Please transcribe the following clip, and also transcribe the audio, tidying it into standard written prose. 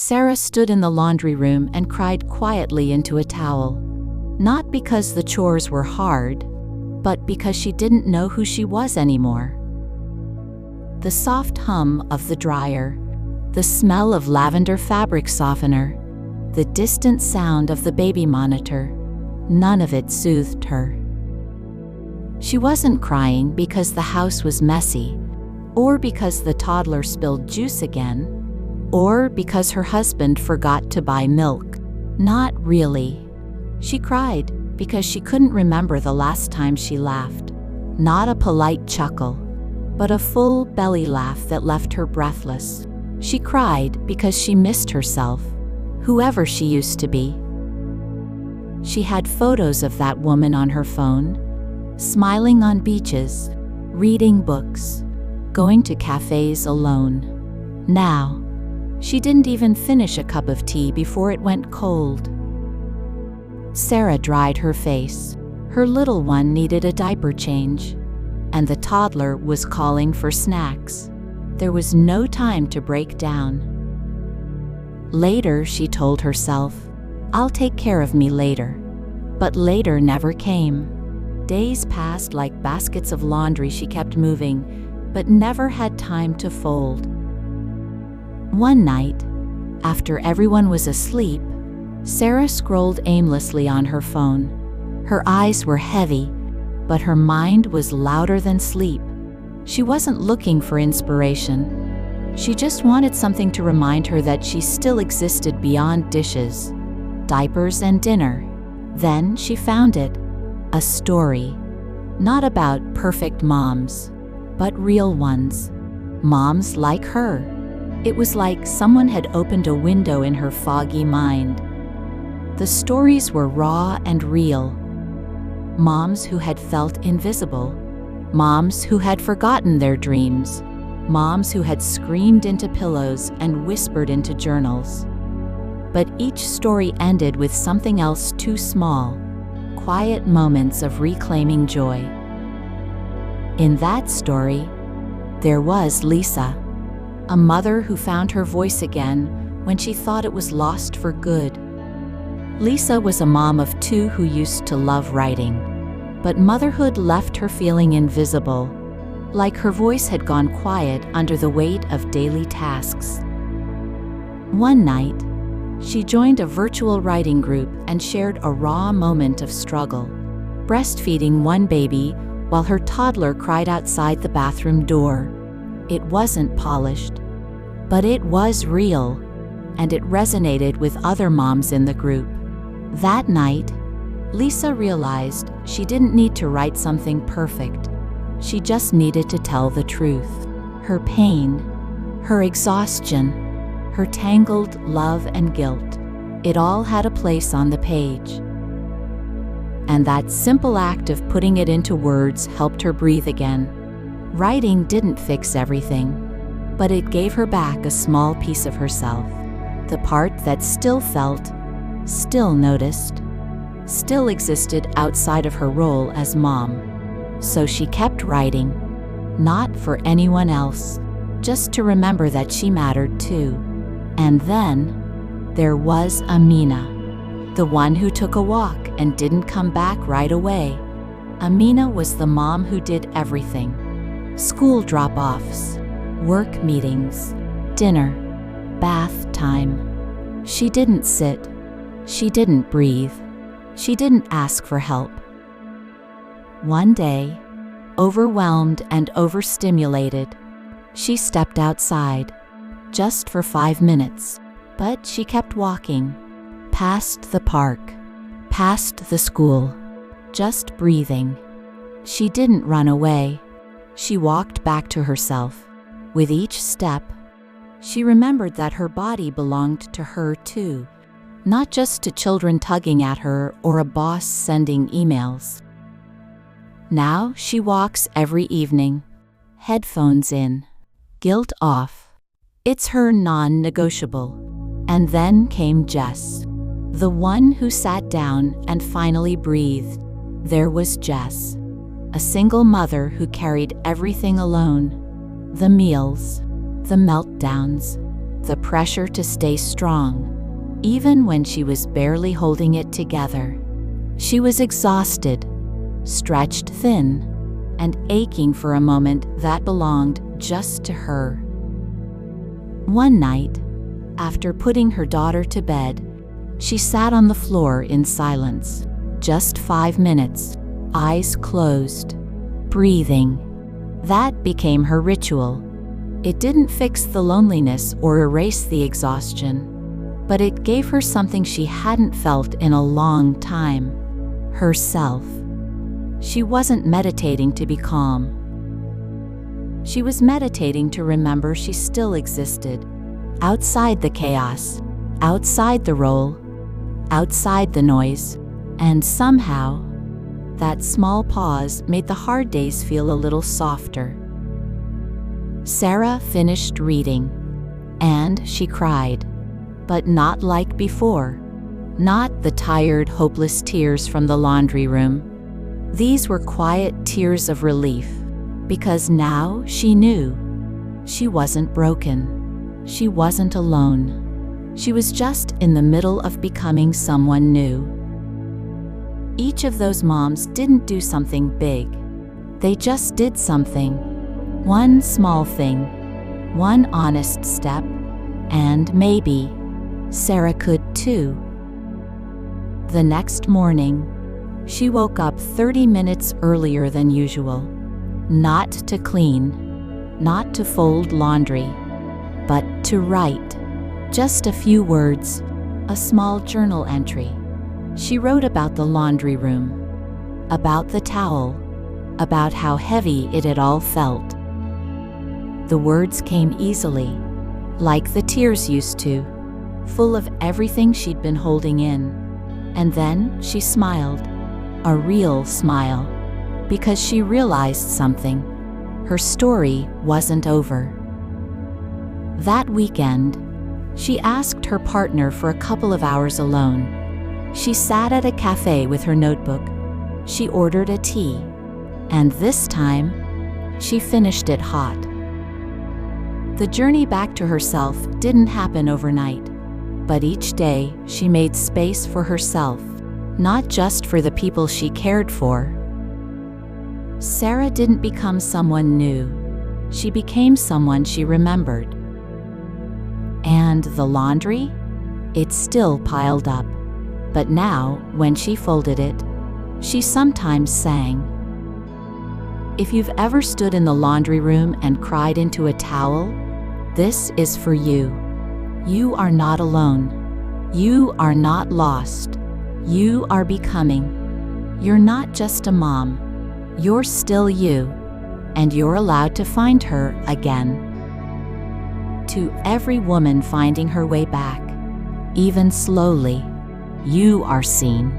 Sarah stood in the laundry room and cried quietly into a towel. Not because the chores were hard, but because she didn't know who she was anymore. The soft hum of the dryer, the smell of lavender fabric softener, the distant sound of the baby monitor, none of it soothed her. She wasn't crying because the house was messy, or because the toddler spilled juice again, or because her husband forgot to buy milk. Not really. She cried because she couldn't remember the last time she laughed. Not a polite chuckle, but a full belly laugh that left her breathless. She cried because she missed herself, whoever she used to be. She had photos of that woman on her phone, smiling on beaches, reading books, going to cafes alone. Now, she didn't even finish a cup of tea before it went cold. Sarah dried her face. Her little one needed a diaper change, and the toddler was calling for snacks. There was no time to break down. Later, she told herself, "I'll take care of me later." But later never came. Days passed like baskets of laundry she kept moving, but never had time to fold. One night, after everyone was asleep, Sarah scrolled aimlessly on her phone. Her eyes were heavy, but her mind was louder than sleep. She wasn't looking for inspiration. She just wanted something to remind her that she still existed beyond dishes, diapers, and dinner. Then she found it. A story. Not about perfect moms, but real ones. Moms like her. It was like someone had opened a window in her foggy mind. The stories were raw and real. Moms who had felt invisible. Moms who had forgotten their dreams. Moms who had screamed into pillows and whispered into journals. But each story ended with something else too small. Quiet moments of reclaiming joy. In that story, there was Lisa. A mother who found her voice again when she thought it was lost for good. Lisa was a mom of 2 who used to love writing, but motherhood left her feeling invisible, like her voice had gone quiet under the weight of daily tasks. One night, she joined a virtual writing group and shared a raw moment of struggle, breastfeeding one baby while her toddler cried outside the bathroom door. It wasn't polished, but it was real, and it resonated with other moms in the group. That night, Lisa realized she didn't need to write something perfect. She just needed to tell the truth. Her pain, her exhaustion, her tangled love and guilt. It all had a place on the page. And that simple act of putting it into words helped her breathe again. Writing didn't fix everything, but it gave her back a small piece of herself. The part that still felt, still noticed, still existed outside of her role as mom. So she kept writing, not for anyone else, just to remember that she mattered too. And then there was Amina, the one who took a walk and didn't come back right away. Amina was the mom who did everything. School drop-offs, work meetings, dinner, bath time. She didn't sit. She didn't breathe. She didn't ask for help. One day, overwhelmed and overstimulated, she stepped outside, just for 5 minutes, but she kept walking, past the park, past the school, just breathing. She didn't run away. She walked back to herself. With each step, she remembered that her body belonged to her too, not just to children tugging at her or a boss sending emails. Now she walks every evening, headphones in, guilt off. It's her non-negotiable. And then came Jess, the one who sat down and finally breathed. There was Jess, a single mother who carried everything alone. The meals, the meltdowns, the pressure to stay strong, even when she was barely holding it together. She was exhausted, stretched thin, and aching for a moment that belonged just to her. One night, after putting her daughter to bed, she sat on the floor in silence. Just 5 minutes, eyes closed, breathing. That became her ritual. It didn't fix the loneliness or erase the exhaustion, but it gave her something she hadn't felt in a long time: herself. She wasn't meditating to be calm. She was meditating to remember she still existed, outside the chaos, outside the role, outside the noise, and somehow, that small pause made the hard days feel a little softer. Sarah finished reading, and she cried, but not like before. Not the tired, hopeless tears from the laundry room. These were quiet tears of relief, because now she knew. She wasn't broken. She wasn't alone. She was just in the middle of becoming someone new. Each of those moms didn't do something big. They just did something. One small thing. One honest step. And maybe Sarah could too. The next morning, she woke up 30 minutes earlier than usual. Not to clean, not to fold laundry, but to write. Just a few words, a small journal entry. She wrote about the laundry room, about the towel, about how heavy it had all felt. The words came easily, like the tears used to, full of everything she'd been holding in. And then she smiled, a real smile, because she realized something. Her story wasn't over. That weekend, she asked her partner for a couple of hours alone. She sat at a cafe with her notebook. She ordered a tea, and this time, she finished it hot. The journey back to herself didn't happen overnight, but each day she made space for herself, not just for the people she cared for. Sarah didn't become someone new. She became someone she remembered. And the laundry? It still piled up. But now, when she folded it, she sometimes sang. If you've ever stood in the laundry room and cried into a towel, this is for you. You are not alone. You are not lost. You are becoming. You're not just a mom. You're still you, and you're allowed to find her again. To every woman finding her way back, even slowly, you are seen.